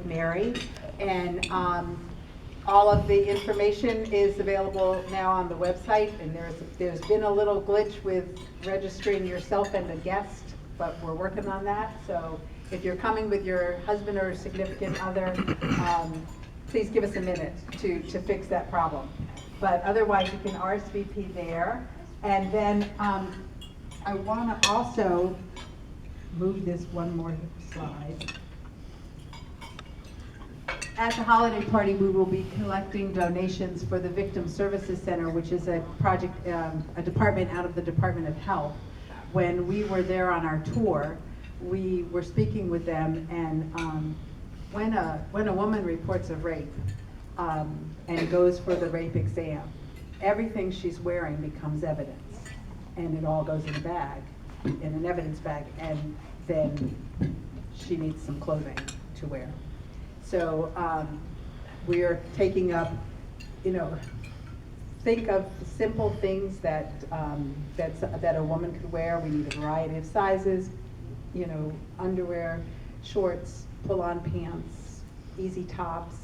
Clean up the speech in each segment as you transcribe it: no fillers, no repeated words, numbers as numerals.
Mary, and all of the information is available now on the website, and there's been a little glitch with registering yourself and the guest, but we're working on that. So if you're coming with your husband or significant other, please give us a minute to fix that problem. But otherwise, you can RSVP there. And then I want to also move this one more slide. At the holiday party, we will be collecting donations for the Victim Services Center, which is a project, a department out of the Department of Health. When we were there on our tour, we were speaking with them, and when a woman reports a rape and goes for the rape exam, everything she's wearing becomes evidence, and it all goes in a bag, in an evidence bag, and then she needs some clothing to wear. So we are taking up, think of simple things that a woman could wear. We need a variety of sizes, underwear, shorts, pull-on pants, easy tops,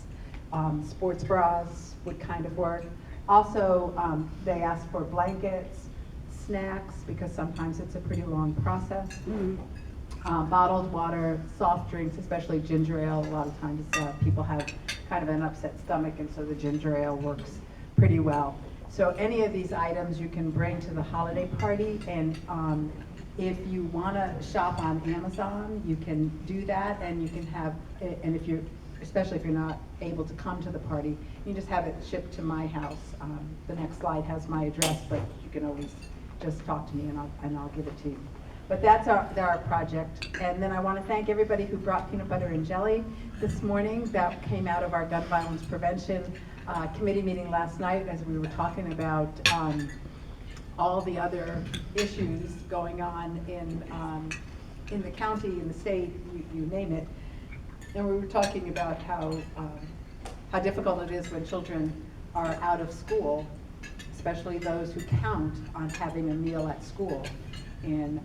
sports bras would kind of work. Also, they ask for blankets, snacks, because sometimes it's a pretty long process. Bottled water, soft drinks, especially ginger ale. A lot of times people have kind of an upset stomach, and so the ginger ale works pretty well. So any of these items you can bring to the holiday party, and if you want to shop on Amazon, you can do that, and you can have, and if you're, especially if you're not able to come to the party, you can just have it shipped to my house. The next slide has my address, but you can always just talk to me and I'll give it to you. But that's our project. And then I want to thank everybody who brought peanut butter and jelly this morning. That came out of our gun violence prevention committee meeting last night, as we were talking about all the other issues going on in the county, in the state, you name it. And we were talking about how difficult it is when children are out of school, especially those who count on having a meal at school. And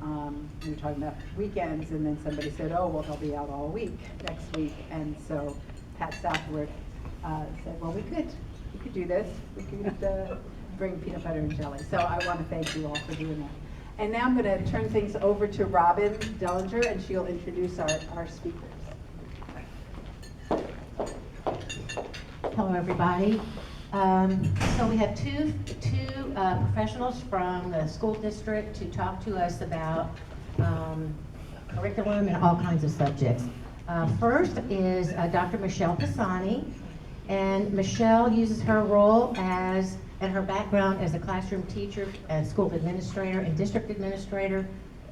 we were talking about weekends, and then somebody said, oh, well, they'll be out all week, next week. And so Pat Southworth said, well, we could do this. We could bring peanut butter and jelly. So I want to thank you all for doing that. And now I'm going to turn things over to Robin Dellinger, and she'll introduce our speakers. Hello, everybody. So we have two professionals from the school district to talk to us about curriculum and all kinds of subjects. First is Dr. Michelle Pisani, and Michelle uses her role and her background as a classroom teacher and school administrator and district administrator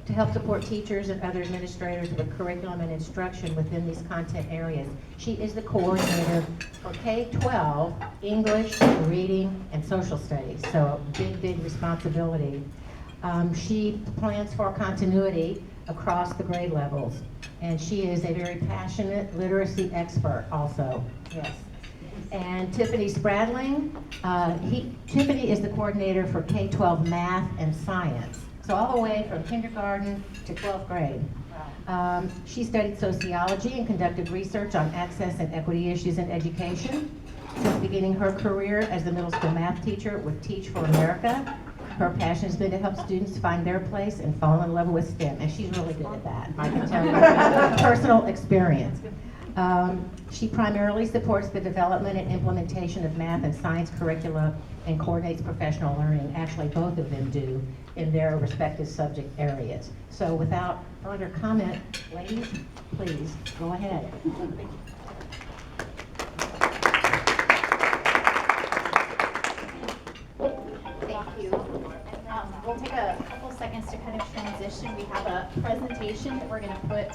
to help support teachers and other administrators with curriculum and instruction within these content areas. She is the coordinator for K-12, English, reading, and social studies, so big responsibility. She plans for continuity across the grade levels, and she is a very passionate literacy expert also, yes. And Tiffany Spradling, Tiffany is the coordinator for K-12 math and science. So all the way from kindergarten to 12th grade. Wow. She studied sociology and conducted research on access and equity issues in education. Since beginning her career as the middle school math teacher with Teach for America, her passion has been to help students find their place and fall in love with STEM, and she's really good at that, I can tell you from personal experience. She primarily supports the development and implementation of math and science curricula and coordinates professional learning. Actually, both of them do in their respective subject areas. So without further comment, ladies, please go ahead. Thank you. We'll take a couple seconds to kind of transition. We have a presentation that we're going to put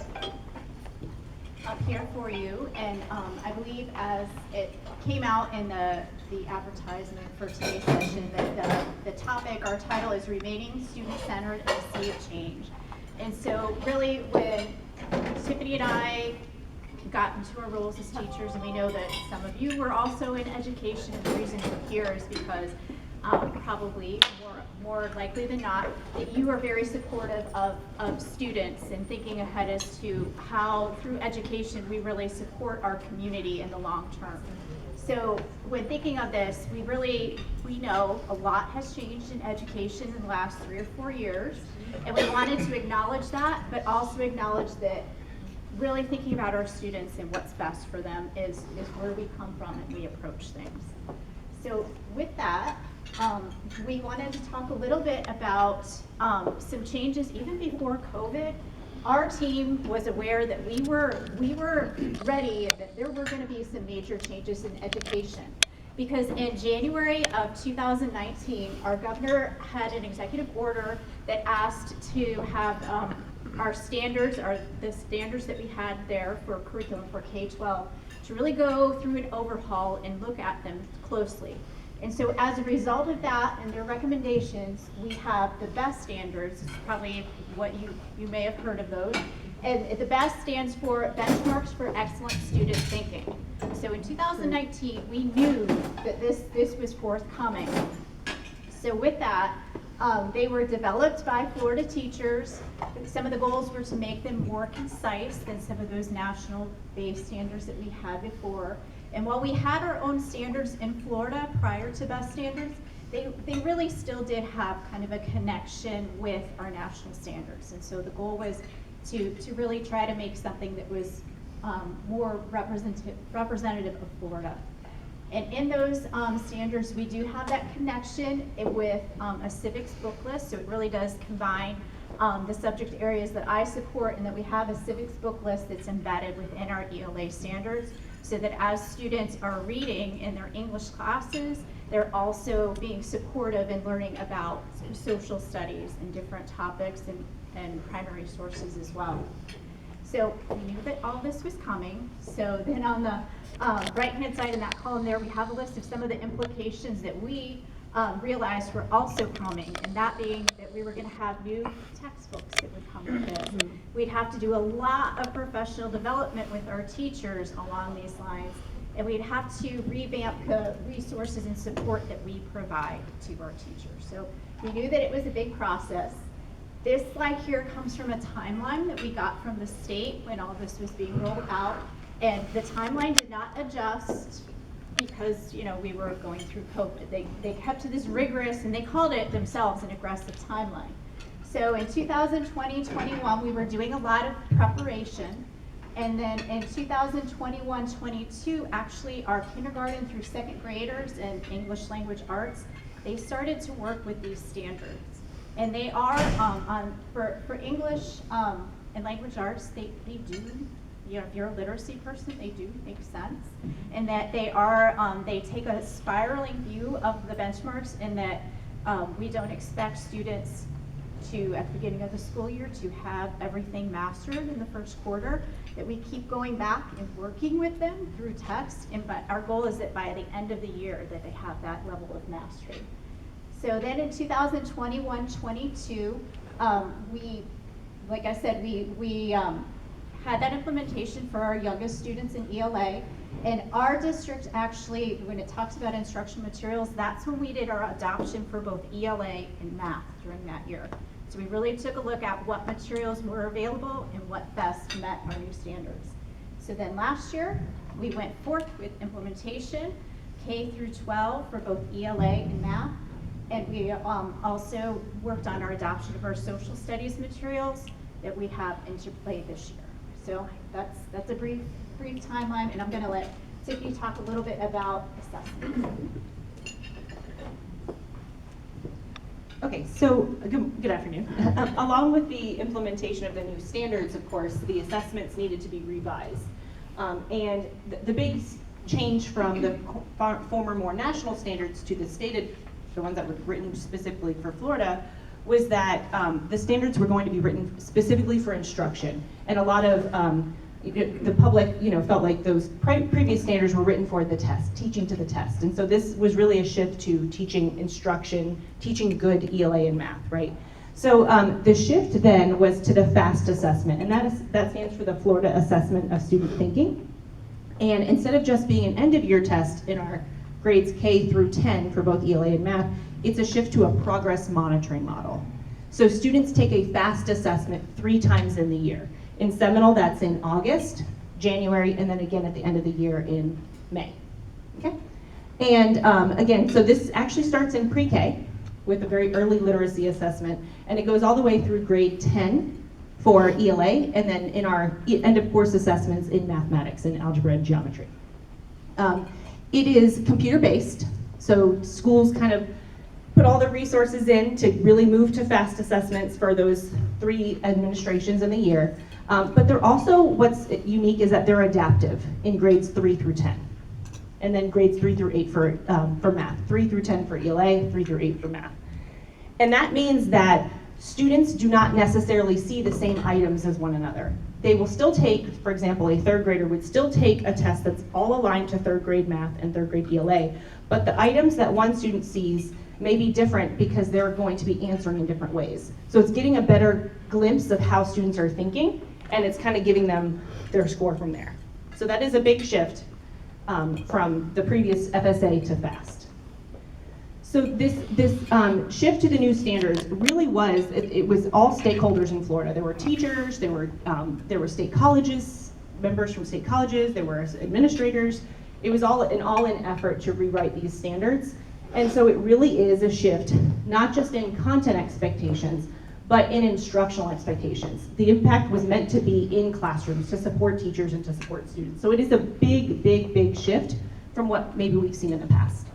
up here for you, and I believe as it came out in the advertisement for today's session that the topic, our title is Remaining Student-Centered in a Sea of Change. And so really when Tiffany and I got into our roles as teachers, and we know that some of you were also in education, and the reason we're here is because probably more likely than not, that you are very supportive of students and thinking ahead as to how, through education, we really support our community in the long term. So when thinking of this, we know a lot has changed in education in the last 3 or 4 years, and we wanted to acknowledge that, but also acknowledge that really thinking about our students and what's best for them is where we come from and we approach things. So with that, we wanted to talk a little bit about some changes even before COVID. Our team was aware that we were ready, that there were going to be some major changes in education. Because in January of 2019, our governor had an executive order that asked to have our standards, the standards that we had there for curriculum for K-12, to really go through an overhaul and look at them closely. And so as a result of that and their recommendations, we have the BEST standards. It's probably what you may have heard of those. And the BEST stands for Benchmarks for Excellent Student Thinking. So in 2019, we knew that this was forthcoming. So with that, they were developed by Florida teachers. Some of the goals were to make them more concise than some of those national-based standards that we had before. And while we had our own standards in Florida prior to BEST standards, they really still did have kind of a connection with our national standards. And so the goal was to really try to make something that was more representative of Florida. And in those standards, we do have that connection with a civics book list. So it really does combine the subject areas that I support, and that we have a civics book list that's embedded within our ELA standards, so that as students are reading in their English classes, they're also being supportive in learning about social studies and different topics and primary sources as well. So we knew that all this was coming. So then on the right-hand side in that column there, we have a list of some of the implications that we realized were also coming, and that being that we were going to have new textbooks that would come with this. We'd have to do a lot of professional development with our teachers along these lines, and we'd have to revamp the resources and support that we provide to our teachers. So we knew that it was a big process. This slide here comes from a timeline that we got from the state when all this was being rolled out, and the timeline did not adjust because we were going through COVID. They kept to this rigorous, and they called it themselves an aggressive timeline. So in 2020-21, we were doing a lot of preparation, and then in 2021-22, actually our kindergarten through second graders in English language arts, they started to work with these standards. And they are, for English and language arts, they do, if you're a literacy person, they do make sense. And that they take a spiraling view of the benchmarks, and that we don't expect students to, at the beginning of the school year, to have everything mastered in the first quarter, that we keep going back and working with them through tests, but our goal is that by the end of the year that they have that level of mastery. So then in 2021-22, like I said, we had that implementation for our youngest students in ELA. And our district actually, when it talks about instructional materials, that's when we did our adoption for both ELA and math during that year. So we really took a look at what materials were available and what best met our new standards. So then last year, we went forth with implementation, K through 12 for both ELA and math. And we also worked on our adoption of our social studies materials that we have into play this year. So that's a brief timeline, and I'm going to let Tiffany talk a little bit about assessment. Okay, so good afternoon. Along with the implementation of the new standards, of course, the assessments needed to be revised. And the big change from the former more national standards to the stated, the ones that were written specifically for Florida, was that the standards were going to be written specifically for instruction. And a lot of the public, felt like those previous standards were written for the test, teaching to the test. And so this was really a shift to teaching instruction, teaching good ELA and math, right? So the shift then was to the FAST assessment, and that stands for the Florida Assessment of Student Thinking. And instead of just being an end-of-year test in our grades K through 10 for both ELA and math, it's a shift to a progress monitoring model. So students take a FAST assessment 3 times in the year. In Seminole, that's in August, January, and then again at the end of the year in May. Okay? And again, so this actually starts in pre-K with a very early literacy assessment, and it goes all the way through grade 10 for ELA, and then in our end of course assessments in mathematics and algebra and geometry. It is computer-based, so schools kind of put all the resources in to really move to FAST assessments for those 3 administrations in the year. But they're also, what's unique is that they're adaptive in grades 3 through 10. And then grades 3 through 8 for math, 3 through 10 for ELA, 3 through 8 for math. And that means that students do not necessarily see the same items as one another. They will still take, for example, a 3rd grader would still take a test that's all aligned to 3rd grade math and 3rd grade ELA, but the items that one student sees may be different because they're going to be answering in different ways. So it's getting a better glimpse of how students are thinking, and it's kind of giving them their score from there. So that is a big shift from the previous FSA to FAST. So this shift to the new standards really was, it was all stakeholders in Florida. There were teachers, there were state colleges, members from state colleges, there were administrators. It was all an all-in effort to rewrite these standards. And so it really is a shift, not just in content expectations, but in instructional expectations. The impact was meant to be in classrooms to support teachers and to support students. So it is a big, big, big shift from what maybe we've seen in the past.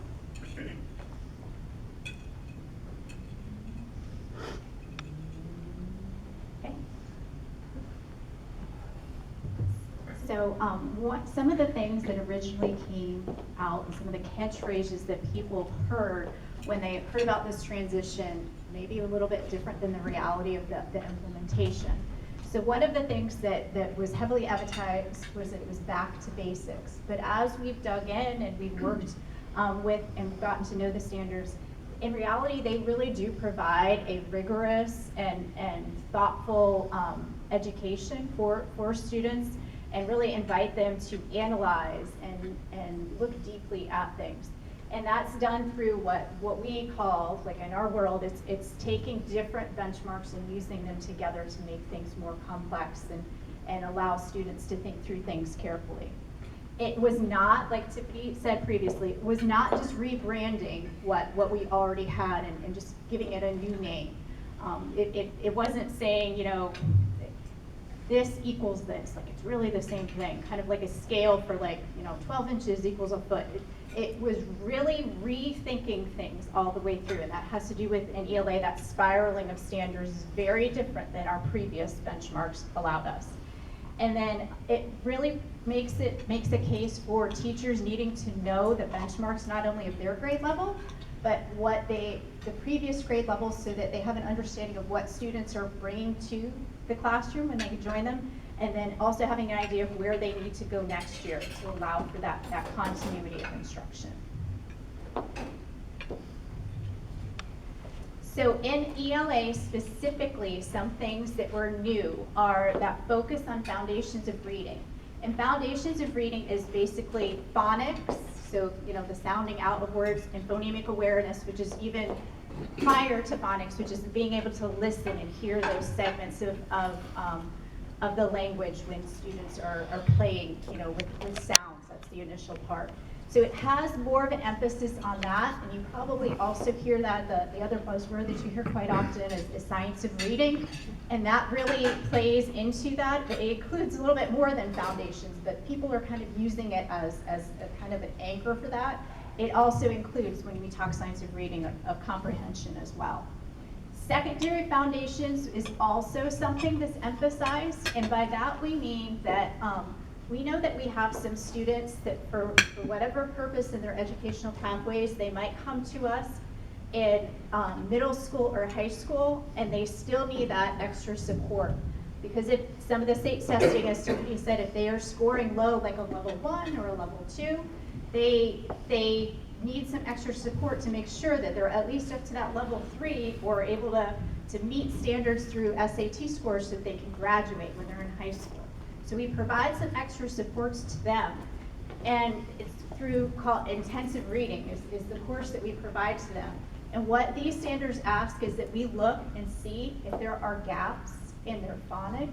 Okay. So some of the things that originally came out, and some of the catchphrases that people heard when they heard about this transition, maybe a little bit different than the reality of the implementation. So one of the things that was heavily advertised was it was back to basics. But as we've dug in and we've worked with and gotten to know the standards, in reality, they really do provide a rigorous and thoughtful education for students, and really invite them to analyze and look deeply at things. And that's done through what we call, like in our world, it's taking different benchmarks and using them together to make things more complex and allow students to think through things carefully. It was not, like Tiffany said previously, it was not just rebranding what we already had and just giving it a new name. It wasn't saying, you know, this equals this, like it's really the same thing, kind of like a scale for like, you know, 12 inches equals a foot. It was really rethinking things all the way through, and that has to do with an ELA, that spiraling of standards is very different than our previous benchmarks allowed us. And then it really makes a case for teachers needing to know the benchmarks not only of their grade level, but what the previous grade levels, so that they have an understanding of what students are bringing to the classroom when they join them, and then also having an idea of where they need to go next year to allow for that continuity of instruction. So in ELA specifically, some things that were new are that focus on foundations of reading. And foundations of reading is basically phonics, so you know, the sounding out of words, and phonemic awareness, which is even prior to phonics, which is being able to listen and hear those segments of the language when students are playing, you know, with sounds. That's the initial part. So it has more of an emphasis on that, and you probably also hear that the other buzzword that you hear quite often is science of reading, and that really plays into that. It includes a little bit more than foundations, but people are kind of using it as a kind of an anchor for that. It also includes, when we talk science of reading, of comprehension as well. Secondary foundations is also something that's emphasized, and by that we mean that we know that we have some students that for whatever purpose in their educational pathways, they might come to us in middle school or high school, and they still need that extra support. Because if some of the state testing, as Tiffany said, if they are scoring low, like a level 1 or a level 2, they need some extra support to make sure that they're at least up to that level 3 or able to meet standards through SAT scores so that they can graduate when they're in high school. So we provide some extra supports to them, and it's through intensive reading is the course that we provide to them. And what these standards ask is that we look and see if there are gaps in their phonics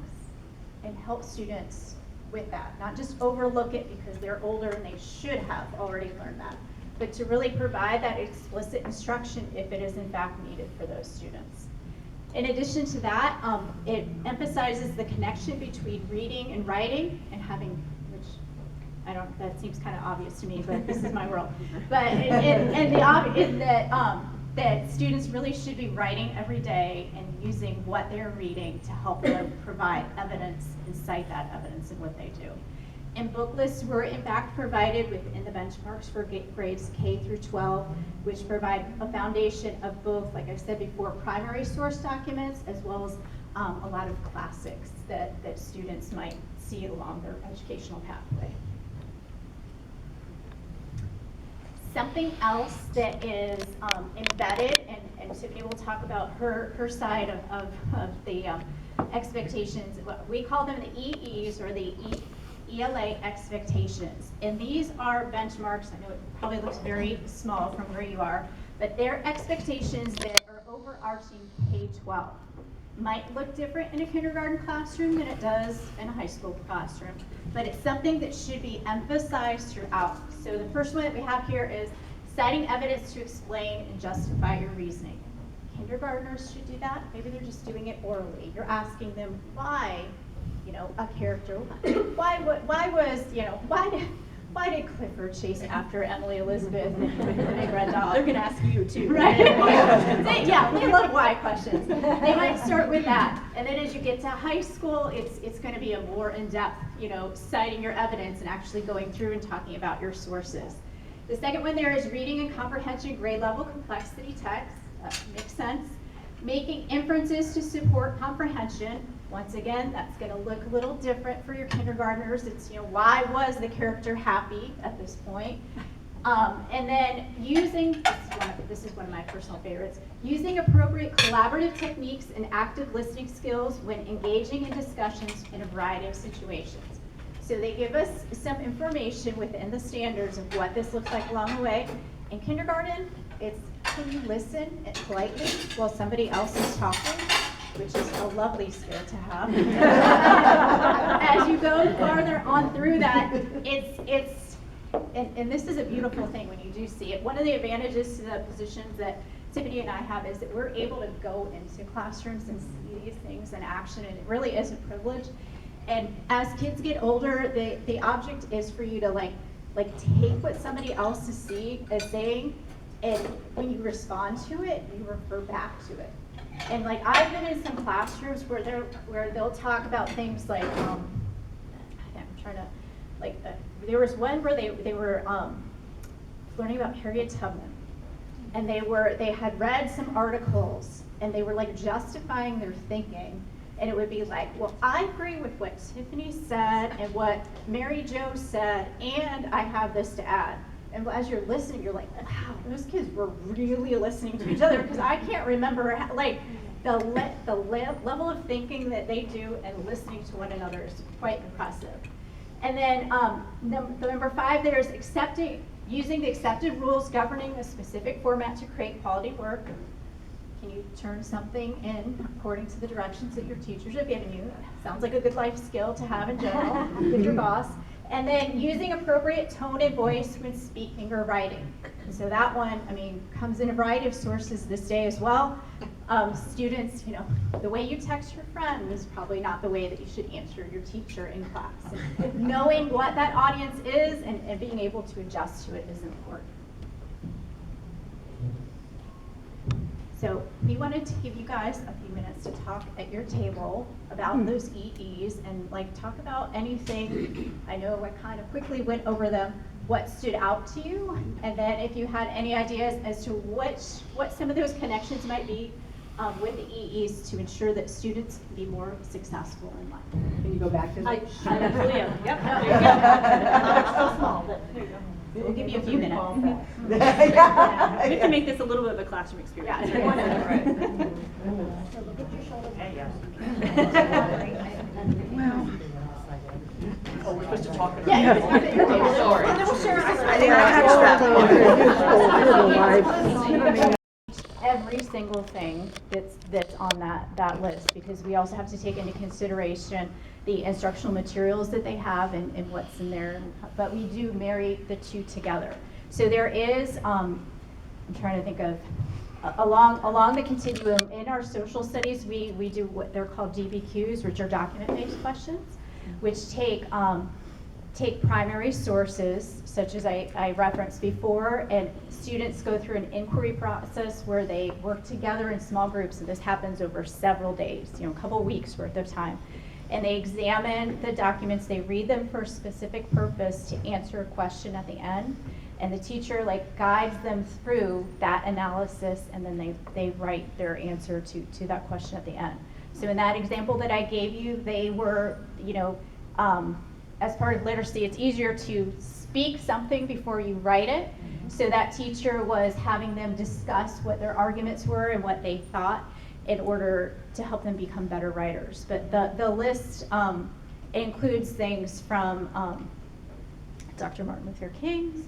and help students with that. Not just overlook it because they're older and they should have already learned that, but to really provide that explicit instruction if it is in fact needed for those students. In addition to that, it emphasizes the connection between reading and writing and having, which that seems kind of obvious to me, but this is my world. But that students really should be writing every day and using what they're reading to help them provide evidence and cite that evidence in what they do. And book lists were in fact provided within the benchmarks for grades K through 12, which provide a foundation of both, like I said before, primary source documents as well as a lot of classics that students might see along their educational pathway. Something else that is embedded, and Tiffany will talk about her side of the expectations. We call them the EEs, or the ELA expectations. And these are benchmarks. I know it probably looks very small from where you are, but they're expectations that are overarching K-12. Might look different in a kindergarten classroom than it does in a high school classroom, but it's something that should be emphasized throughout. So the first one that we have here is citing evidence to explain and justify your reasoning. Kindergartners should do that. Maybe they're just doing it orally. You're asking them why, a character, why did Clifford chase after Emily Elizabeth and the big red dog? They're gonna ask you too. Right? They love why questions. They might start with that. And then as you get to high school, it's gonna be a more in-depth, citing your evidence and actually going through and talking about your sources. The second one there is reading and comprehension grade level complexity text. Makes sense. Making inferences to support comprehension. Once again, that's going to look a little different for your kindergartners. It's, why was the character happy at this point? And then using, this is one of my personal favorites, using appropriate collaborative techniques and active listening skills when engaging in discussions in a variety of situations. So they give us some information within the standards of what this looks like along the way. In kindergarten, it's can you listen politely while somebody else is talking, which is a lovely skill to have. As you go farther on through that, and this is a beautiful thing when you do see it. One of the advantages to the positions that Tiffany and I have is that we're able to go into classrooms and see these things in action, and it really is a privilege. And as kids get older, the object is for you to like take what somebody else is saying, and when you respond to it, you refer back to it. And I've been in some classrooms where they'll talk about things like I'm trying to there was one where they were learning about Harriet Tubman, and they had read some articles and they were justifying their thinking, and it would be well, I agree with what Tiffany said and what Mary Jo said, and I have this to add. And as you're listening, you're like, wow, those kids were really listening to each other, because I can't remember the level of thinking that they do and listening to one another is quite impressive. And then number 5 there is using the accepted rules governing a specific format to create quality work. Can you turn something in according to the directions that your teachers have given you? Sounds like a good life skill to have in general with your boss. And then using appropriate tone and voice when speaking or writing. And so that one, comes in a variety of sources this day as well. Students, the way you text your friend is probably not the way that you should answer your teacher in class. And knowing what that audience is and being able to adjust to it is important. So we wanted to give you guys a few minutes to talk at your table about those EEs and talk about anything. I know I kind of quickly went over them, what stood out to you, and then if you had any ideas as to what some of those connections might be with the EEs to ensure that students can be more successful in life. Can you go back to that? I absolutely am. Yep. There you go. It's so small, but there you go. We'll give you a few minutes. We have to make this a little bit of a classroom experience. Yeah. So look at your shoulders. Oh, we're supposed to talk about Yeah, it. at your table. Sorry. And then we'll share. I think I catch that. single thing that's on that list, because we also have to take into consideration the instructional materials that they have and what's in there. But we do marry the two together. So there is, I'm trying to think of, along the continuum in our social studies, we do what they're called DBQs, which are document-based questions, which take primary sources, such as I referenced before, and students go through an inquiry process where they work together in small groups, and this happens over several days, a couple weeks worth of time. And they examine the documents, they read them for a specific purpose to answer a question at the end, and the teacher guides them through that analysis, and then they write their answer to that question at the end. So in that example that I gave you, they were, as part of literacy, it's easier to speak something before you write it. So that teacher was having them discuss what their arguments were and what they thought in order to help them become better writers. But the list includes things from Dr. Martin Luther King,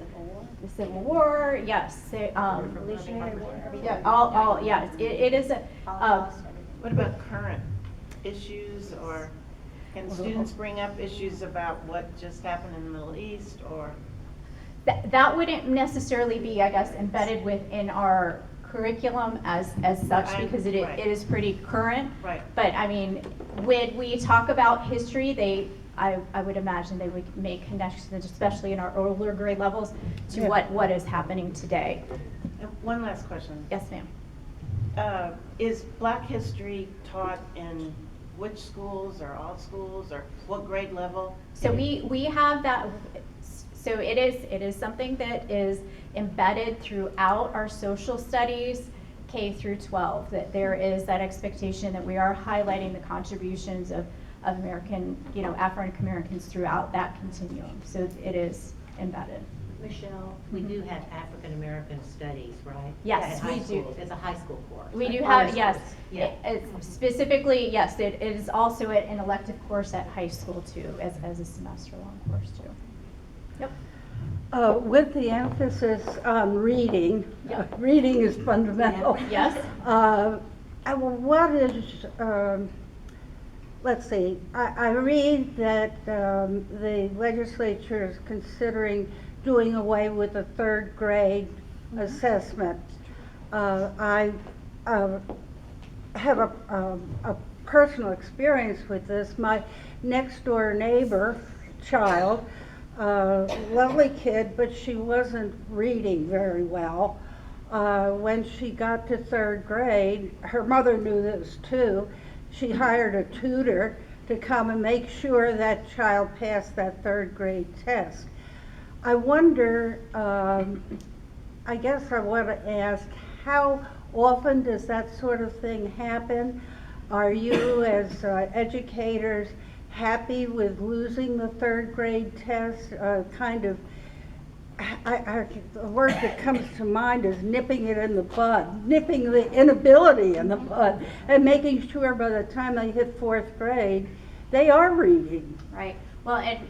the Civil War, yes, Revolutionary War, everything. all, yes, it is a, What about current issues, or can students bring up issues about what just happened in the Middle East, or? that wouldn't necessarily be, I guess, embedded within our curriculum as such, because it is pretty current. Right. But I mean, when we talk about history, I would imagine they would make connections, especially in our older grade levels, to what is happening today. One last question. Yes, ma'am. Is Black history taught in which schools, or all schools, or what grade level? So we have that. So it is something that is embedded throughout our social studies, K through 12. That there is that expectation that we are highlighting the contributions of American, African Americans throughout that continuum. So it is embedded. Michelle, we do have African American studies, right? Yes, At high we do. school. It's a high school course. We do High have, yes. schools. Yeah. It's specifically, yes, it is also an elective course at high school too, as a semester-long course too. Yep. With the emphasis on reading, Yep. reading is fundamental. Yes. What is, let's see, I read that the legislature is considering doing away with the third grade assessment. I have a personal experience with this. My next door neighbor child, lovely kid, but she wasn't reading very well. When she got to third grade, her mother knew this too. She hired a tutor to come and make sure that child passed that third grade test. I wonder, I guess I want to ask, how often does that sort of thing happen? Are you, as educators, happy with losing the third grade test? The word that comes to mind is nipping it in the bud, nipping the inability in the bud, and making sure by the time they hit fourth grade, they are reading. Right. Well, and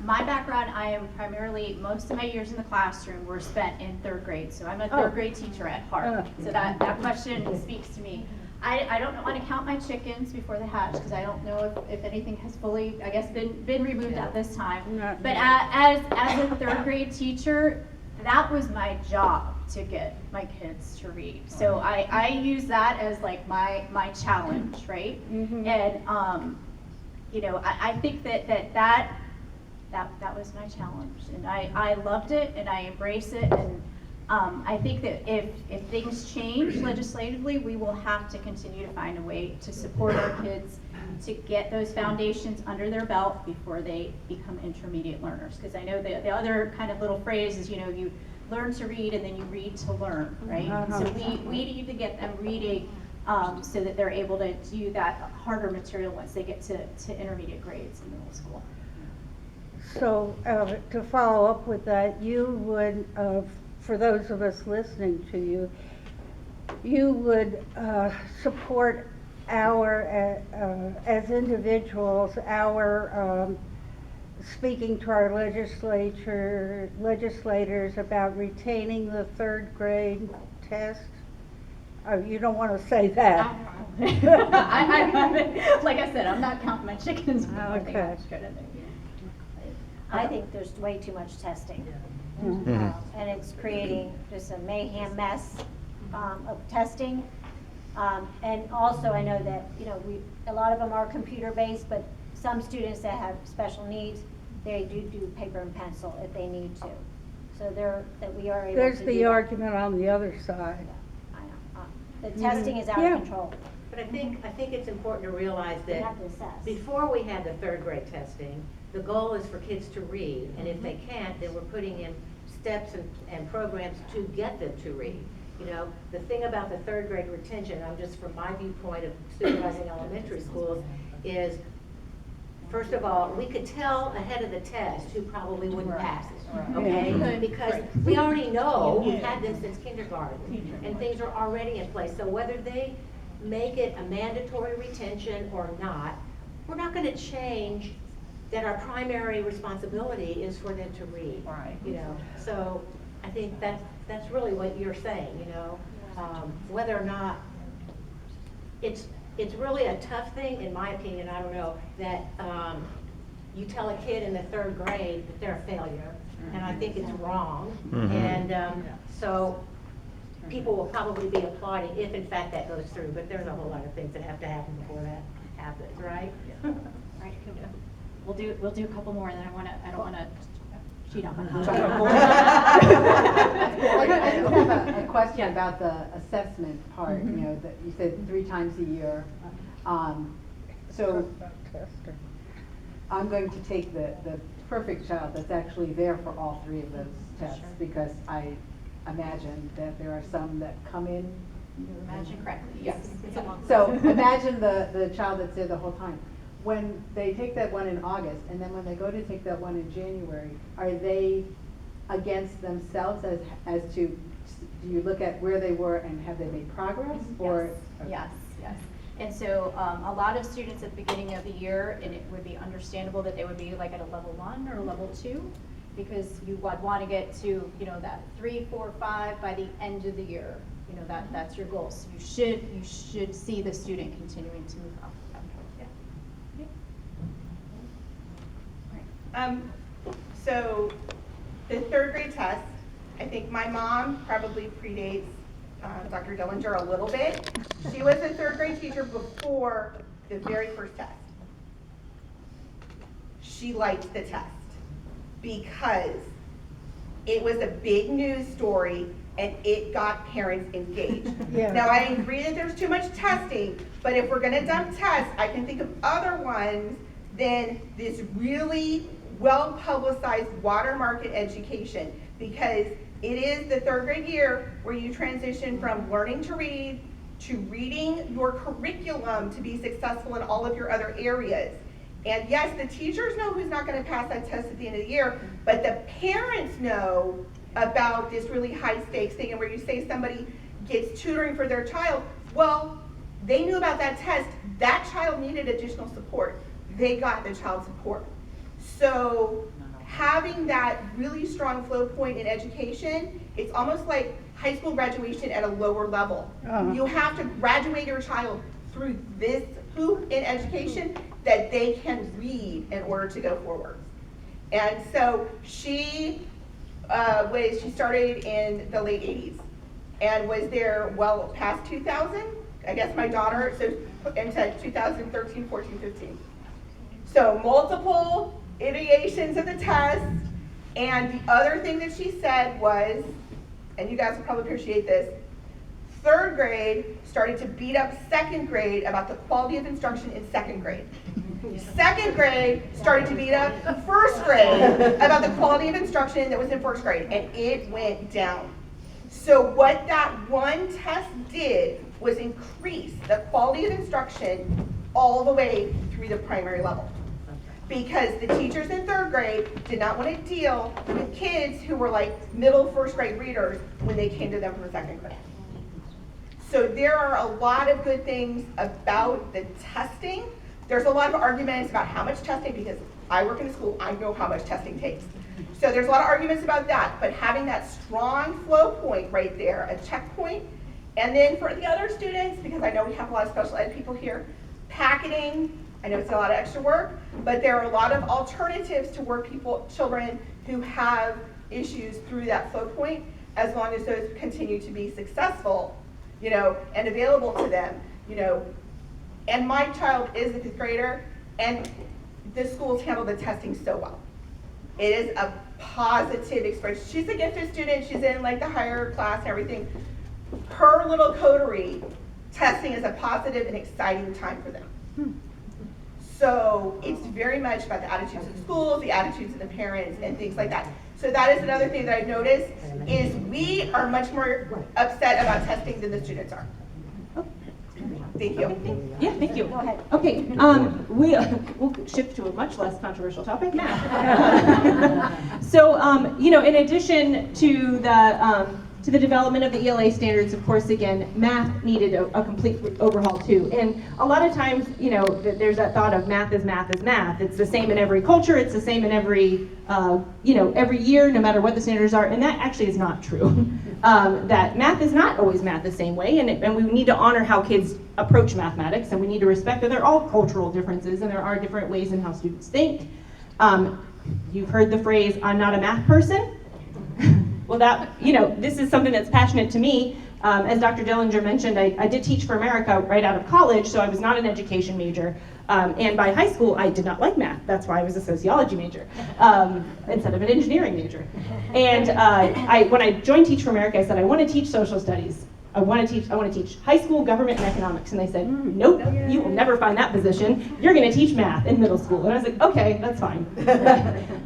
my background, I am primarily, most of my years in the classroom were spent in third grade. So I'm a third grade teacher at heart. So that question speaks to me. I don't want to count my chickens before they hatch, because I don't know if anything has fully, I guess, been removed at this time. But as a third grade teacher, that was my job, to get my kids to read. So I use that as like my challenge, right? And I think that was my challenge, and I loved it, and I embrace it, and I think that if things change legislatively, we will have to continue to find a way to support our kids to get those foundations under their belt before they become intermediate learners. Because I know the other kind of little phrase is, you learn to read and then you read to learn, right? So we need to get them reading so that they're able to do that harder material once they get to intermediate grades in middle school. So to follow up with that, you would, for those of us listening to you, you would support our, as individuals, our speaking to our legislators about retaining the third grade test? Oh, you don't want to say that. Like I said, I'm not counting my chickens before they Okay. hatch kind of thing. I think there's way too much testing. Mhm. And it's creating just a mayhem mess of testing. And also, I know that, you know, a lot of them are computer-based, but some students that have special needs, they do paper and pencil if they need to. So we are able to There's do the that. argument on the other side. I know. The testing is out Yeah. of control. But I think it's important to realize We that have to assess. before we had the third grade testing, the goal is for kids to read, and if they can't, then we're putting in steps and programs to get them to read. You know, the thing about the third grade retention, I'm just from my viewpoint of supervising elementary schools, is first of all, we could tell ahead of the test who probably wouldn't pass it, okay? Yeah. Because we already know, we've had this since kindergarten, and things are already in place. So whether they make it a mandatory retention or not, we're not gonna change that our primary responsibility is for them to read. Right. You know, so I think that's really what you're saying, you know? Whether or not, it's really a tough thing, in my opinion, I don't know, that you tell a kid in the third grade that they're a failure, and I think it's wrong. And so people will probably be applauding if in fact that goes through, but there's a whole lot of things that have to happen before that happens, right? Right, we'll do a couple more, and then I don't wanna cheat on my I just have a question about the assessment part, you know, that you said 3 times a year. So I'm going to take the perfect child that's actually there for all 3 of those tests, because I imagine that there are some that come in. You imagine correctly, Yes. It's a long So imagine the child that's there the whole time. When they take that one in August, and then when they go to take that one in January, are they against themselves as to, do you look at where they were and have they made progress? Or Yes, yes. And so a lot of students at the beginning of the year, and it would be understandable that they would be like at a level 1 or a level 2, because you would want to get to, you know, that 3, 4, 5 by the end of the year. You know, that's your goal. So you should see the student continuing to move up. So the third grade test, I think my mom probably predates Dr. Dillinger a little bit. She was a third grade teacher before the very first test. She liked the test because it was a big news story and it got parents engaged. Yeah. Now, I agree that there's too much testing, but if we're gonna dump tests, I can think of other ones than this really well-publicized water market education, because it is the third grade year where you transition from learning to read to reading your curriculum to be successful in all of your other areas. And yes, the teachers know who's not gonna pass that test at the end of the year, but the parents know about this really high stakes thing, and where you say somebody gets tutoring for their child, well, they knew about that test, that child needed additional support, they got the child support. So having that really strong flow point in education, it's almost like high school graduation at a lower level. You have to graduate your child through this hoop in education that they can read in order to go forward. And so she started in the late 80s and was there well past 2000. I guess my daughter, so into 2013, 14, 15. So multiple iterations of the test. And the other thing that she said was, and you guys will probably appreciate this, third grade started to beat up second grade about the quality of instruction in second grade. Second grade started to beat up first grade about the quality of instruction that was in first grade, and it went down. So what that one test did was increase the quality of instruction all the way through the primary level. Because the teachers in third grade did not want to deal with kids who were like middle first grade readers when they came to them for second grade. So there are a lot of good things about the testing. There's a lot of arguments about how much testing, because I work in a school, I know how much testing takes. So there's a lot of arguments about that, but having that strong flow point right there, a checkpoint, And then for the other students, because I know we have a lot of special ed people here, packeting, I know it's a lot of extra work, but there are a lot of alternatives to work children who have issues through that flow point, as long as those continue to be successful, you know, and available to them, you know. And my child is a 5th grader, and the schools handle the testing so well. It is a positive experience. She's a gifted student, she's in like the higher class and everything. Her little coterie, testing is a positive and exciting time for them. So it's very much about the attitudes of the schools, the attitudes of the parents, and things like that. So that is another thing that I've noticed, is we are much more upset about testing than the students are. Thank you. Yeah, thank you. Go ahead. Okay, we'll shift to a much less controversial topic, math. So, you know, in addition to the development of the ELA standards, of course, again, math needed a complete overhaul too. And a lot of times, you know, there's that thought of math is math is math. It's the same in every culture. It's the same in every, you know, every year, no matter what the standards are. And that actually is not true. That math is not always math the same way. And we need to honor how kids approach mathematics. And we need to respect that there are all cultural differences and there are different ways in how students think. You've heard the phrase, I'm not a math person. Well, that, you know, this is something that's passionate to me. As Dr. Dillinger mentioned, I did teach for America right out of college, so I was not an education major. And by high school, I did not like math. That's why I was a sociology major instead of an engineering major. And when I joined Teach for America, I said, I want to teach social studies. I want to teach high school government and economics. And they said, nope, you will never find that position. You're going to teach math in middle school. And I was like, okay, that's fine.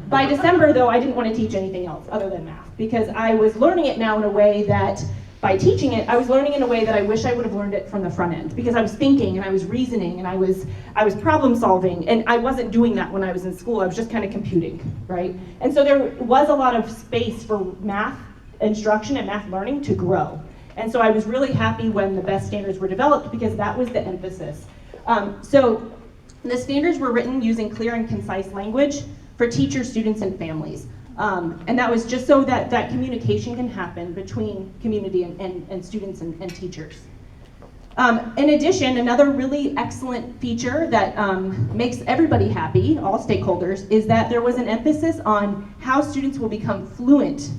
By December, though, I didn't want to teach anything else other than math, because I was learning it now in a way that, by teaching it, I was learning in a way that I wish I would have learned it from the front end, because I was thinking and I was reasoning and I was problem solving, and I wasn't doing that when I was in school. I was just kind of computing, right? And so there was a lot of space for math instruction and math learning to grow. And so I was really happy when the BEST standards were developed, because that was the emphasis. So the standards were written using clear and concise language for teachers, students, and families. And that was just so that that communication can happen between community and students and teachers. In addition, another really excellent feature that makes everybody happy, all stakeholders, is that there was an emphasis on how students will become fluent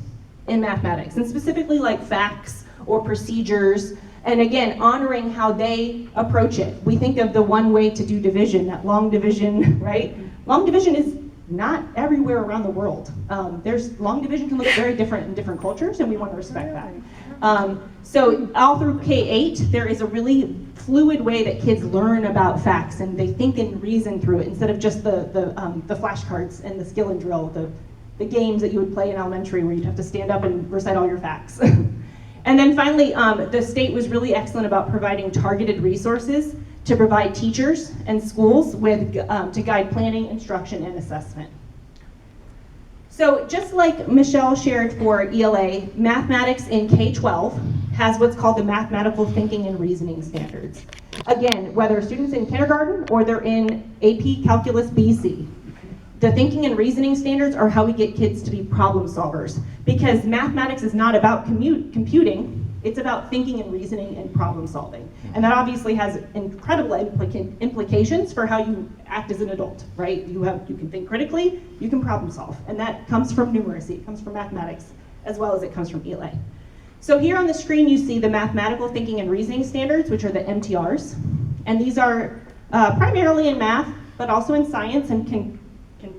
in mathematics, and specifically like facts or procedures, and again, honoring how they approach it. We think of the one way to do division, that long division, right? Long division is not everywhere around the world. Long division can look very different in different cultures, and we want to respect that. So all through K-8, there is a really fluid way that kids learn about facts, and they think and reason through it, instead of just the flashcards and the skill and drill, the games that you would play in elementary where you'd have to stand up and recite all your facts. And then finally, the state was really excellent about providing targeted resources to provide teachers and schools with to guide planning, instruction, and assessment. So just like Michelle shared for ELA, mathematics in K-12 has what's called the mathematical thinking and reasoning standards. Again, whether students in kindergarten or they're in AP Calculus BC, the thinking and reasoning standards are how we get kids to be problem solvers, because mathematics is not about computing. It's about thinking and reasoning and problem solving. And that obviously has incredible implications for how you act as an adult, right? You can think critically, you can problem solve. And that comes from numeracy, it comes from mathematics, as well as it comes from ELA. So here on the screen you see the mathematical thinking and reasoning standards, which are the MTRs. And these are primarily in math, but also in science, and can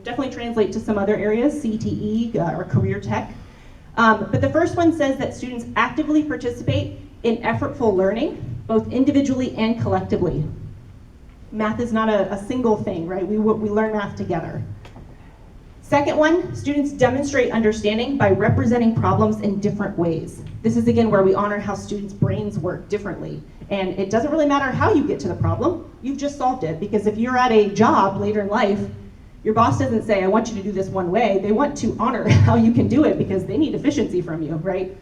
definitely translate to some other areas, CTE or career tech. But the first one says that students actively participate in effortful learning, both individually and collectively. Math is not a single thing, right? We learn math together. Second one, students demonstrate understanding by representing problems in different ways. This is again where we honor how students' brains work differently. And it doesn't really matter how you get to the problem, you've just solved it. Because if you're at a job later in life, your boss doesn't say, I want you to do this one way. They want to honor how you can do it because they need efficiency from you, right?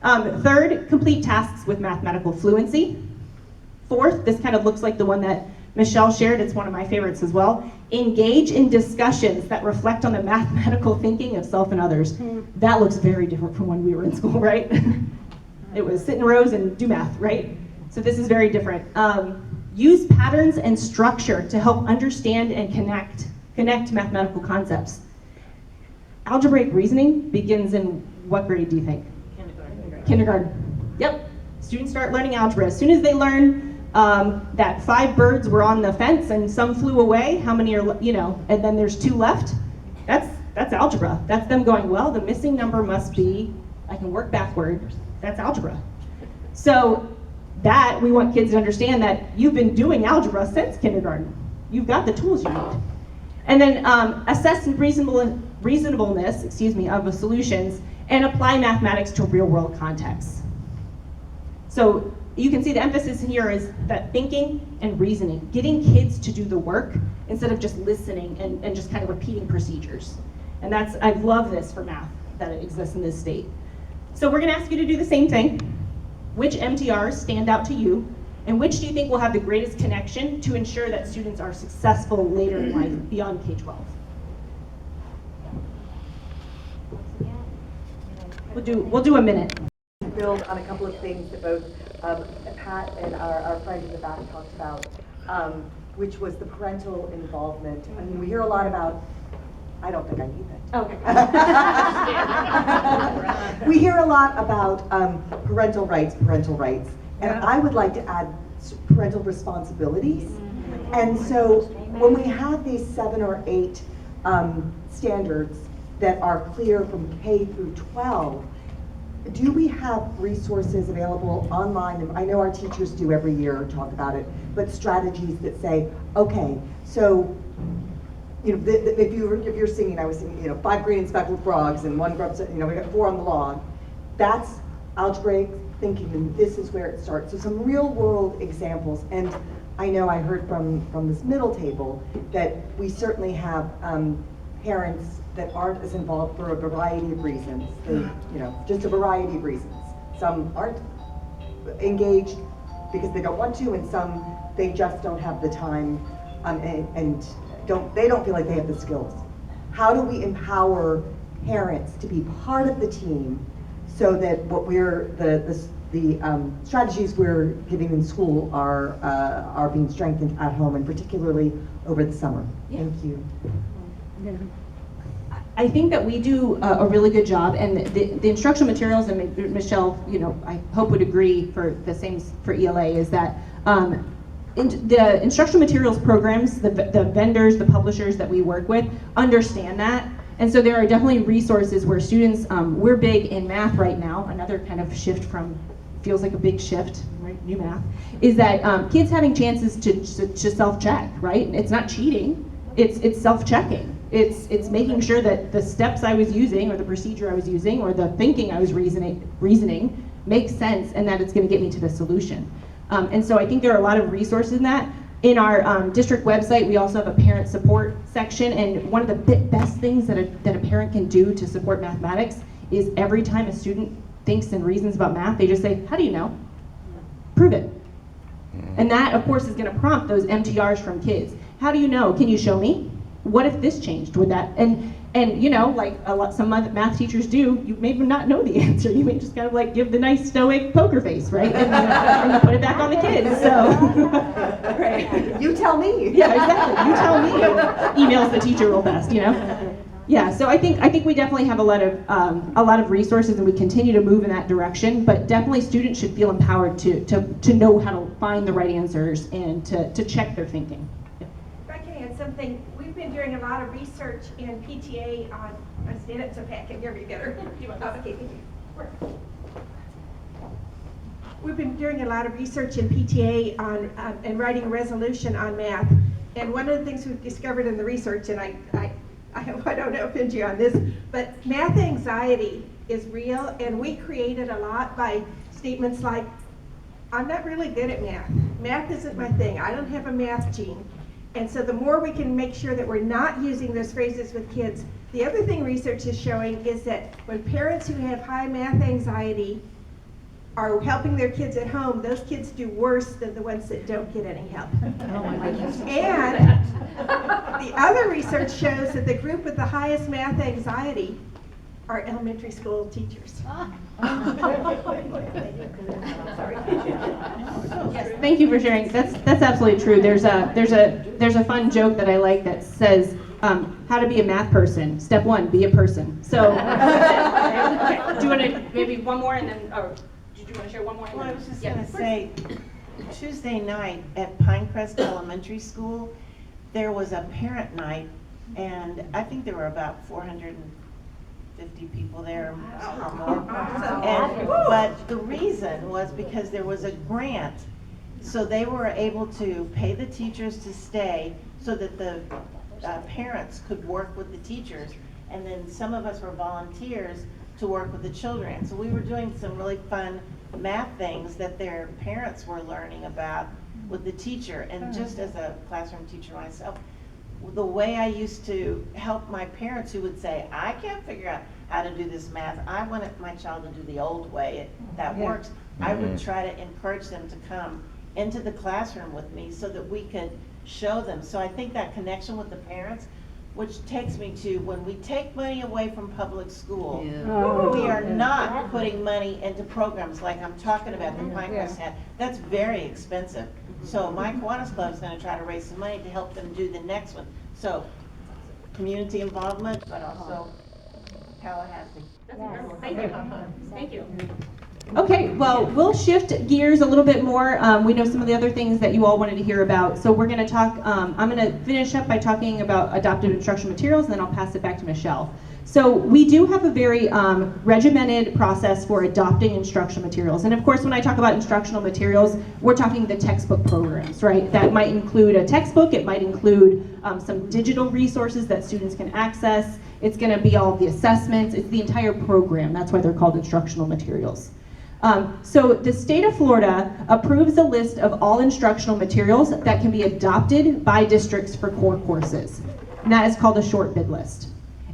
Third, complete tasks with mathematical fluency. Fourth, this kind of looks like the one that Michelle shared. It's one of my favorites as well. Engage in discussions that reflect on the mathematical thinking of self and others. That looks very different from when we were in school, right? It was sit in rows and do math, right? So this is very different. Use patterns and structure to help understand and connect mathematical concepts. Algebraic reasoning begins in what grade do you think? Kindergarten. Yep. Students start learning algebra. As soon as they learn that 5 birds were on the fence and some flew away, how many are, and then there's 2 left, that's algebra. That's them going, well, the missing number must be, I can work backward. That's algebra. So that, we want kids to understand that you've been doing algebra since kindergarten. You've got the tools you need. And then assess reasonableness, of the solutions and apply mathematics to real world contexts. So you can see the emphasis here is that thinking and reasoning, getting kids to do the work instead of just listening and just kind of repeating procedures. And I love this for math, that it exists in this state. So we're gonna ask you to do the same thing. Which MTRs stand out to you, and which do you think will have the greatest connection to ensure that students are successful later in life beyond K-12? We'll do a minute. Build on a couple of things that both Pat and our friend in the back talked about, which was the parental involvement. I mean, we hear a lot about, I don't think I need that. Okay. We hear a lot about parental rights, and I would like to add parental responsibilities. And so when we have these 7 or 8 standards that are clear from K through 12, do we have resources available online? And I know our teachers do every year talk about it, but strategies that say, okay, so if you're singing, I was singing, 5 green and speckled frogs and 1 grub, we got 4 on the log. That's algebraic thinking, and this is where it starts. So some real world examples, and I know I heard from this middle table that we certainly have parents that aren't as involved for a variety of reasons. Just a variety of reasons. Some aren't engaged because they don't want to, and some they just don't have the time and they don't feel like they have the skills. How do we empower parents to be part of the team so that what the strategies we're giving in school are being strengthened at home, and particularly over the summer? Yeah. Thank you. Yeah. I think that we do a really good job, and the instructional materials, and Michelle, I hope would agree for the same for ELA, is that the instructional materials programs, the vendors, the publishers that we work with understand that. And so there are definitely resources where students, we're big in math right now, another kind of shift from, feels like a big shift, right, new math, is that kids having chances to self-check, right? It's not cheating, it's self-checking. It's making sure that the steps I was using, or the procedure I was using, or the thinking I was reasoning makes sense, and that it's gonna get me to the solution. And so I think there are a lot of resources in that. In our district website, we also have a parent support section, and one of the best things that a parent can do to support mathematics is every time a student thinks and reasons about math, they just say, how do you know? Prove it. And that, of course, is gonna prompt those MTRs from kids. How do you know? Can you show me? What if this changed? Would that, and like some math teachers do, you may not know the answer. You may just kind of like give the nice stoic poker face, right? And you put it back on the kids, so. Right. You tell me. Yeah, exactly, you tell me. Emails the teacher real fast, Yeah, so I think we definitely have a lot of resources, and we continue to move in that direction, but definitely students should feel empowered to know how to find the right answers and to check their thinking. If I can add something, we've been doing a lot of research in PTA on, I stand up so Pat can hear me better. Okay, thank you. We've been doing a lot of research in PTA on and writing a resolution on math. And one of the things we've discovered in the research, and I don't know if offend you on this, but math anxiety is real, and we create it a lot by statements like, I'm not really good at math. Math isn't my thing. I don't have a math gene. And so the more we can make sure that we're not using those phrases with kids. The other thing research is showing is that when parents who have high math anxiety are helping their kids at home, those kids do worse than the ones that don't get any help. Oh my goodness. And the other research shows that the group with the highest math anxiety our elementary school teachers. Yes, thank you for sharing. That's absolutely true. There's a fun joke that I like that says how to be a math person. Step 1, be a person. So, okay. Do you want to maybe one more and then, or did you want to share one more? Well, I was just Yeah, gonna of course. say, Tuesday night at Pinecrest Elementary School, there was a parent night, and I think there were about 450 people there or more. But the reason was because there was a grant, so they were able to pay the teachers to stay so that the parents could work with the teachers, and then some of us were volunteers to work with the children. So we were doing some really fun math things that their parents were learning about with the teacher. And just as a classroom teacher myself, the way I used to help my parents who would say, I can't figure out how to do this math, I want my child to do the old way, that works. I would try to encourage them to come into the classroom with me so that we could show them. So I think that connection with the parents, which takes me to when we take money away from public school, we are not putting money into programs like I'm talking about that Pinecrest had. That's very expensive. So my Kiwanis Club is going to try to raise some money to help them do the next one. So community involvement, but also Tallahassee. Thank you. Thank you. Okay, well, we'll shift gears a little bit more. We know some of the other things that you all wanted to hear about. So we're going to talk, I'm going to finish up by talking about adopted instructional materials, and then I'll pass it back to Michelle. So we do have a very regimented process for adopting instructional materials. And of course, when I talk about instructional materials, we're talking the textbook programs, right? That might include a textbook, it might include some digital resources that students can access. It's going to be all the assessments, it's the entire program. That's why they're called instructional materials. So the state of Florida approves a list of all instructional materials that can be adopted by districts for core courses. And that is called a short bid list.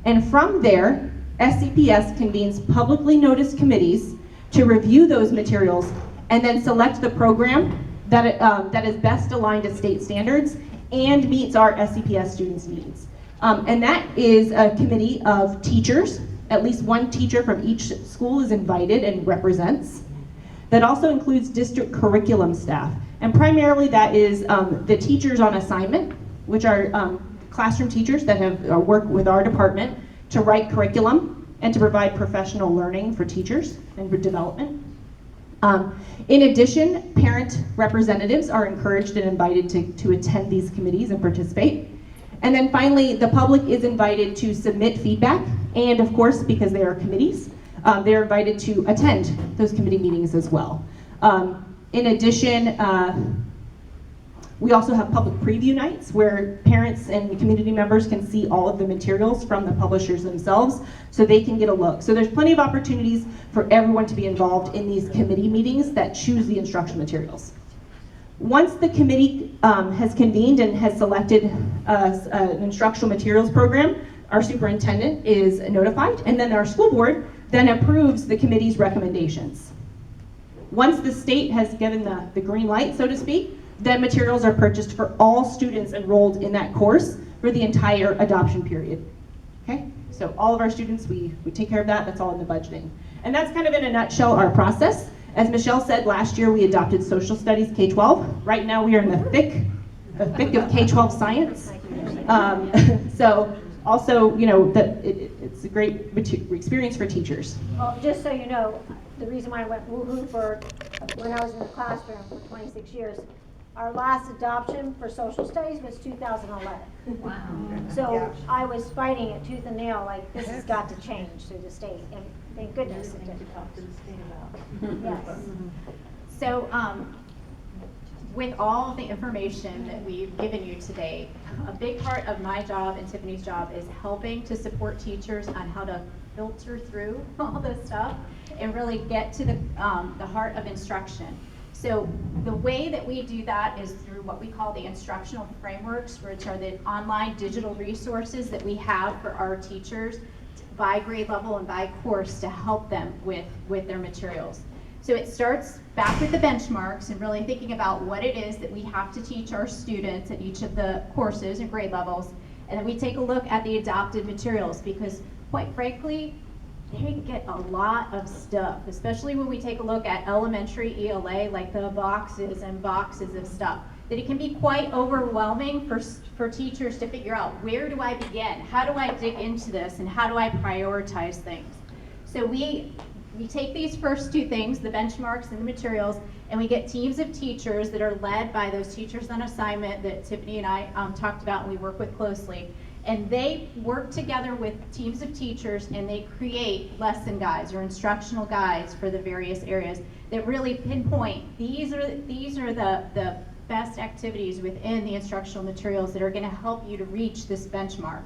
And from there, SCPS convenes publicly noticed committees to review those materials and then select the program that is best aligned to state standards and meets our SCPS students' needs. And that is a committee of teachers. At least one teacher from each school is invited and represents. That also includes district curriculum staff. And primarily that is the teachers on assignment, which are classroom teachers that have worked with our department to write curriculum and to provide professional learning for teachers and for development. In addition, parent representatives are encouraged and invited to attend these committees and participate. And then finally, the public is invited to submit feedback, and of course, because they are committees, they're invited to attend those committee meetings as well. In addition, we also have public preview nights where parents and community members can see all of the materials from the publishers themselves so they can get a look. So there's plenty of opportunities for everyone to be involved in these committee meetings that choose the instructional materials. Once the committee has convened and has selected an instructional materials program, our superintendent is notified, and then our school board then approves the committee's recommendations. Once the state has given the green light, so to speak, then materials are purchased for all students enrolled in that course for the entire adoption period. Okay, so all of our students, we take care of that. That's all in the budgeting. And that's kind of in a nutshell our process. As Michelle said, last year we adopted social studies K-12. Right now we are in the thick of K-12 science. So also, you know, it's a great experience for teachers. Well, just so you know, the reason why I went woohoo for when I was in the classroom for 26 years, our last adoption for social studies was 2011. Wow. So I was fighting it tooth and nail, like this has got to change through the state, and thank goodness it did. Yes. So, with all the information that we've given you today, a big part of my job and Tiffany's job is helping to support teachers on how to filter through all this stuff and really get to the heart of instruction. So the way that we do that is through what we call the instructional frameworks, which are the online digital resources that we have for our teachers by grade level and by course to help them with their materials. So it starts back with the benchmarks and really thinking about what it is that we have to teach our students at each of the courses and grade levels. And then we take a look at the adopted materials because quite frankly, they get a lot of stuff, especially when we take a look at elementary ELA, like the boxes and boxes of stuff, that it can be quite overwhelming for teachers to figure out, where do I begin? How do I dig into this? And how do I prioritize things? So we take these first two things, the benchmarks and the materials, and we get teams of teachers that are led by those teachers on assignment that Tiffany and I talked about and we work with closely. And they work together with teams of teachers and they create lesson guides or instructional guides for the various areas that really pinpoint, these are the best activities within the instructional materials that are going to help you to reach this benchmark.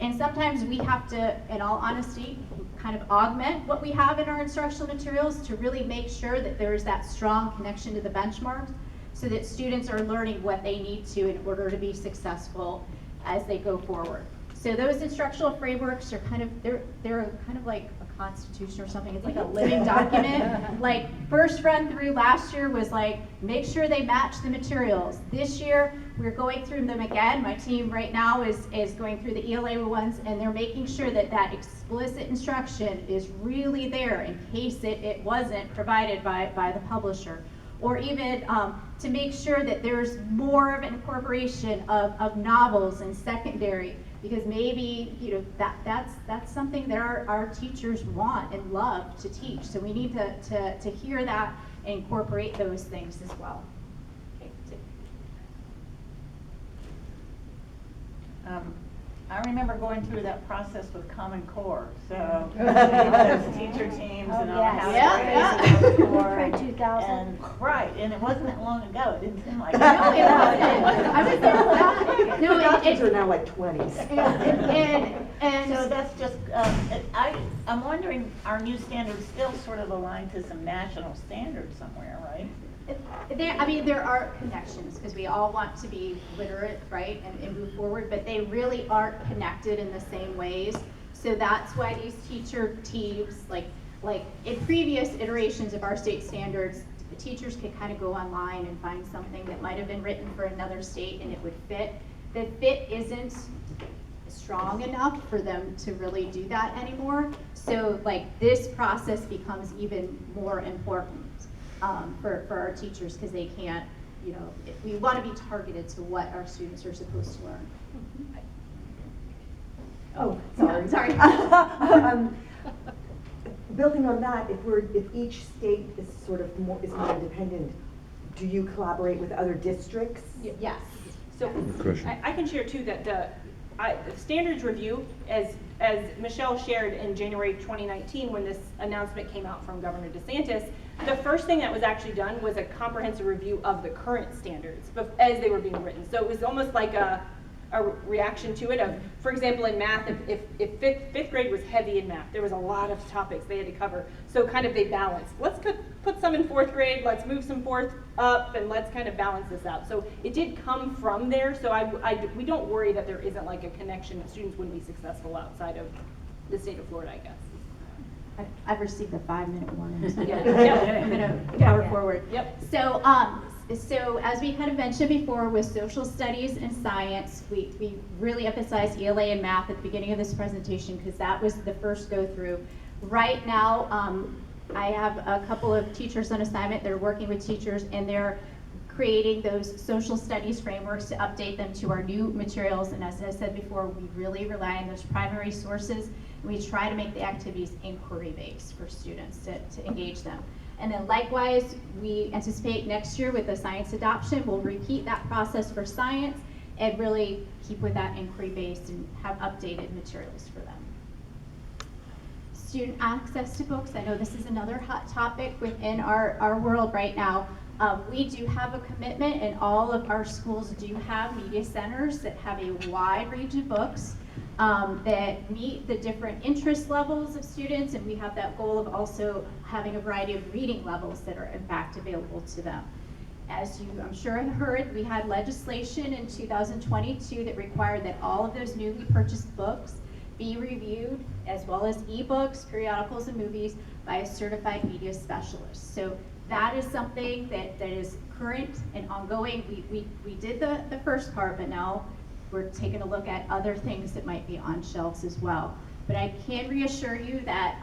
And sometimes we have to, in all honesty, kind of augment what we have in our instructional materials to really make sure that there's that strong connection to the benchmarks so that students are learning what they need to in order to be successful as they go forward. So those instructional frameworks are kind of, they're kind of like a constitution or something. It's like a living document. Like first run through last year was like, make sure they match the materials. This year, we're going through them again. My team right now is going through the ELA ones and they're making sure that that explicit instruction is really there in case it wasn't provided by the publisher. Or even to make sure that there's more of an incorporation of novels and secondary, because maybe that's something that our teachers want and love to teach. So we need to hear that and incorporate those things as well. Okay. I remember going through that process with Common Core, so those teacher teams and all yes. how Yeah. Common Core. Pre-2000. And, right, and it wasn't that long ago. It didn't seem like No, it wasn't. I was there for that. No, The kids are now like 20s. and so that's just, I'm wondering, are new standards still sort of aligned to some national standards somewhere, right? there are connections because we all want to be literate, right, and move forward, but they really aren't connected in the same ways. So that's why these teacher teams, like in previous iterations of our state standards, the teachers could kind of go online and find something that might have been written for another state and it would fit. The fit isn't strong enough for them to really do that anymore. So like this process becomes even more important. For our teachers because they can't, we want to be targeted to what our students are supposed to learn. Oh, Sorry. Building on that, if each state is sort of more independent, do you collaborate with other districts? Yes. So I can share too that the standards review, as Michelle shared in January 2019 when this announcement came out from Governor DeSantis, the first thing that was actually done was a comprehensive review of the current standards as they were being written. So it was almost like a reaction to it of, for example, in math, if fifth grade was heavy in math, there was a lot of topics they had to cover. So kind of they balanced. Let's put some in fourth grade, let's move some fourth up, and let's kind of balance this out. So it did come from there, so we don't worry that there isn't like a connection that students wouldn't be successful outside of the state of Florida, I guess. I've received the 5-minute warning. So Yeah. I'm going to power forward. Yep. So as we kind of mentioned before with social studies and science, we really emphasized ELA and math at the beginning of this presentation because that was the first go through. Right now, I have a couple of teachers on assignment. They're working with teachers and they're creating those social studies frameworks to update them to our new materials. And as I said before, we really rely on those primary sources. We try to make the activities inquiry-based for students to engage them. And then likewise, we anticipate next year with the science adoption, we'll repeat that process for science and really keep with that inquiry-based and have updated materials for them. Student access to books, I know this is another hot topic within our world right now. We do have a commitment and all of our schools do have media centers that have a wide range of books that meet the different interest levels of students, and we have that goal of also having a variety of reading levels that are in fact available to them. As you, I'm sure, have heard, we had legislation in 2022 that required that all of those newly purchased books be reviewed, as well as ebooks, periodicals, and movies by a certified media specialist. So that is something that is current and ongoing. We did the first part, but now we're taking a look at other things that might be on shelves as well. But I can reassure you that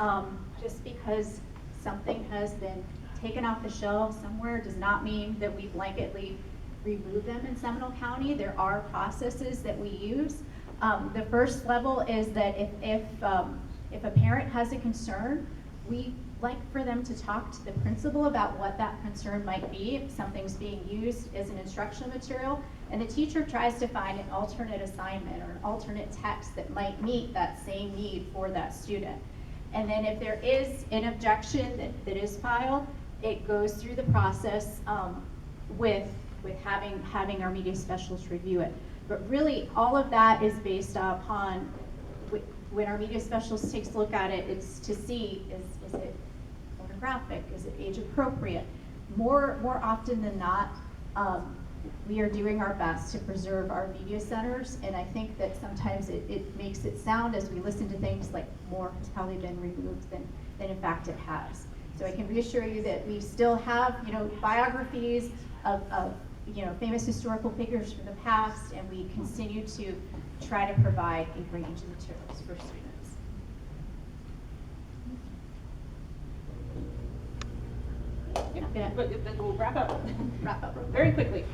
just because something has been taken off the shelves somewhere does not mean that we blanketly remove them in Seminole County. There are processes that we use. The first level is that if a parent has a concern, we like for them to talk to the principal about what that concern might be if something's being used as an instructional material, and the teacher tries to find an alternate assignment or an alternate text that might meet that same need for that student. And then if there is an objection that is filed, it goes through the process with having our media specialist review it. But really, all of that is based upon when our media specialist takes a look at it, it's to see is it pornographic, is it age appropriate. More often than not, we are doing our best to preserve our media centers, and I think that sometimes it makes it sound, as we listen to things, like more has probably been removed than in fact it has. So I can reassure you that we still have, biographies of famous historical figures from the past, and we continue to try to provide a range of materials for students. We'll wrap up. Wrap up real quick. Very quickly.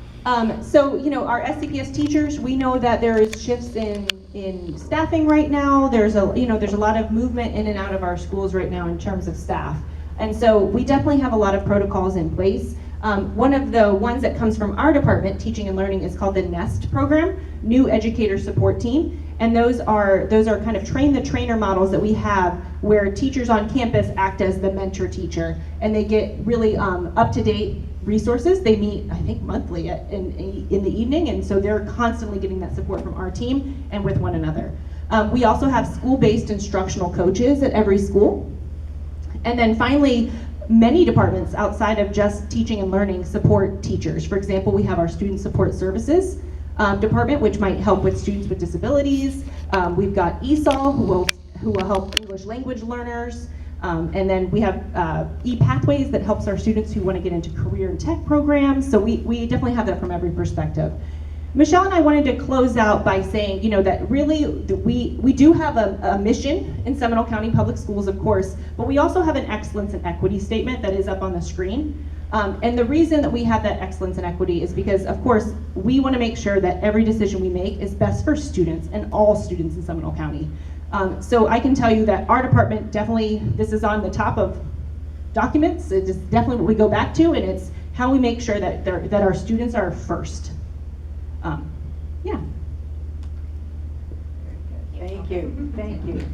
So, our SCPS teachers, we know that there is shifts in staffing right now. There's a lot of movement in and out of our schools right now in terms of staff. And so we definitely have a lot of protocols in place. One of the ones that comes from our department, Teaching and Learning, is called the NEST program, New Educator Support Team. And those are kind of train the trainer models that we have, where teachers on campus act as the mentor teacher, and they get really up-to-date resources. They meet, I think, monthly in the evening, and so they're constantly getting that support from our team and with one another. We also have school-based instructional coaches at every school. And then finally, many departments outside of just teaching and learning support teachers. For example, we have our student support services department, which might help with students with disabilities. We've got ESOL, who will help English language learners. And then we have ePathways that helps our students who want to get into career and tech programs. So we definitely have that from every perspective. Michelle and I wanted to close out by saying, that really we do have a mission in Seminole County Public Schools, of course, but we also have an excellence and equity statement that is up on the screen. And the reason that we have that excellence and equity is because, of course, we want to make sure that every decision we make is best for students and all students in Seminole County. So I can tell you that our department definitely, this is on the top of documents. It is definitely what we go back to, and it's how we make sure that our students are first. Yeah. Thank you. Thank you.